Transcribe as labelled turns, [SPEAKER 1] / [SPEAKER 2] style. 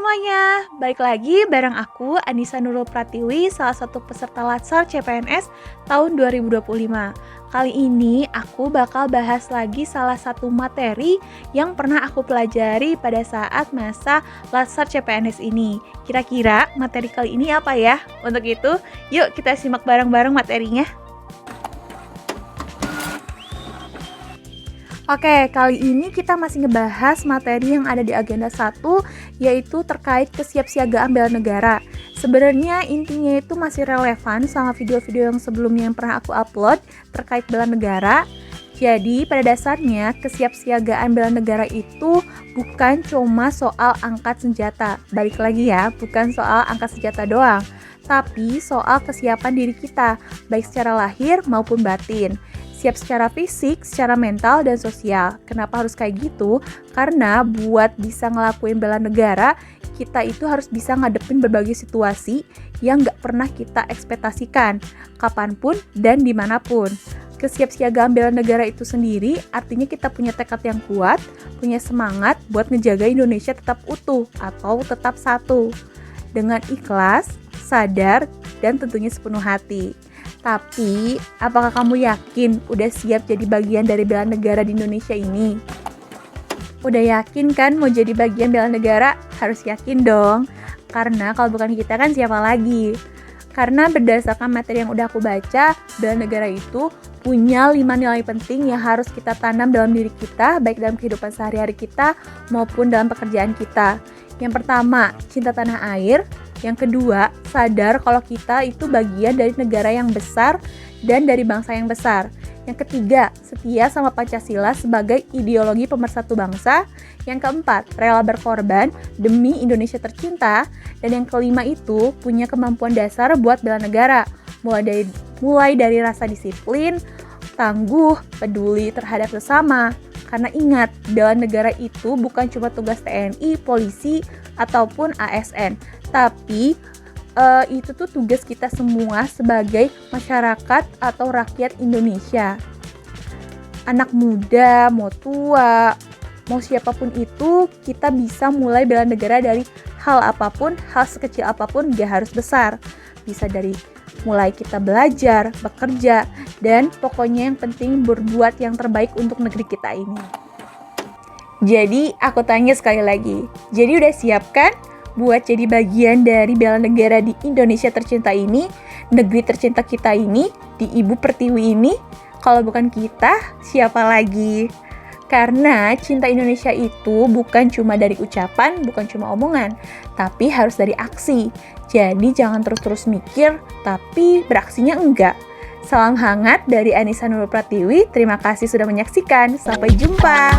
[SPEAKER 1] semuanya, balik lagi bareng aku Anissa Nurul Pratiwi, salah satu peserta Latsar CPNS tahun 2025. Kali ini aku bakal bahas lagi salah satu materi yang pernah aku pelajari pada saat masa Latsar CPNS ini. Kira-kira materi kali ini apa ya? Untuk itu, yuk kita simak bareng-bareng materinya. Oke, kali ini kita masih ngebahas materi yang ada di agenda 1, yaitu terkait kesiapsiagaan bela negara. Sebenarnya intinya itu masih relevan sama video-video yang sebelumnya yang pernah aku upload terkait bela negara. Jadi, pada dasarnya kesiapsiagaan bela negara itu bukan cuma soal angkat senjata. Balik lagi ya, bukan soal angkat senjata doang, tapi soal kesiapan diri kita, baik secara lahir maupun batin. Siap secara fisik, secara mental, dan sosial. Kenapa harus kayak gitu? Karena buat bisa ngelakuin bela negara, kita itu harus bisa ngadepin berbagai situasi yang gak pernah kita ekspektasikan, kapanpun dan dimanapun. Kesiapsiagaan bela negara itu sendiri artinya kita punya tekad yang kuat, punya semangat buat ngejaga Indonesia tetap utuh atau tetap satu. Dengan ikhlas, sadar, dan tentunya sepenuh hati. Tapi, apakah kamu yakin udah siap jadi bagian dari bela negara di Indonesia ini? Udah yakin kan mau jadi bagian bela negara? Harus yakin dong. Karena kalau bukan kita kan siapa lagi? Karena berdasarkan materi yang udah aku baca, bela negara itu punya 5 nilai penting yang harus kita tanam dalam diri kita, baik dalam kehidupan sehari-hari kita maupun dalam pekerjaan kita. Yang pertama, cinta tanah air. Yang kedua, sadar kalau kita itu bagian dari negara yang besar dan dari bangsa yang besar. Yang ketiga, setia sama Pancasila sebagai ideologi pemersatu bangsa. Yang keempat, rela berkorban demi Indonesia tercinta. Dan yang kelima itu punya kemampuan dasar buat bela negara. Mulai dari rasa disiplin, tangguh, peduli terhadap sesama. Karena ingat, bela negara itu bukan cuma tugas TNI, polisi, ataupun ASN. Tapi itu tuh tugas kita semua sebagai masyarakat atau rakyat Indonesia. Anak muda, mau tua, mau siapapun itu, kita bisa mulai bela negara dari hal apapun, hal sekecil apapun, gak harus besar. Bisa dari mulai kita belajar, bekerja, dan pokoknya yang penting berbuat yang terbaik untuk negeri kita ini. Jadi, aku tanya sekali lagi, jadi udah siap kan buat jadi bagian dari bela negara di Indonesia tercinta ini, negeri tercinta kita ini, di Ibu Pertiwi ini? Kalau bukan kita, siapa lagi? Karena cinta Indonesia itu bukan cuma dari ucapan, bukan cuma omongan, tapi harus dari aksi. Jadi jangan terus-terus mikir, tapi beraksinya enggak. Salam hangat dari Anissa Nurul Pratiwi, terima kasih sudah menyaksikan. Sampai jumpa!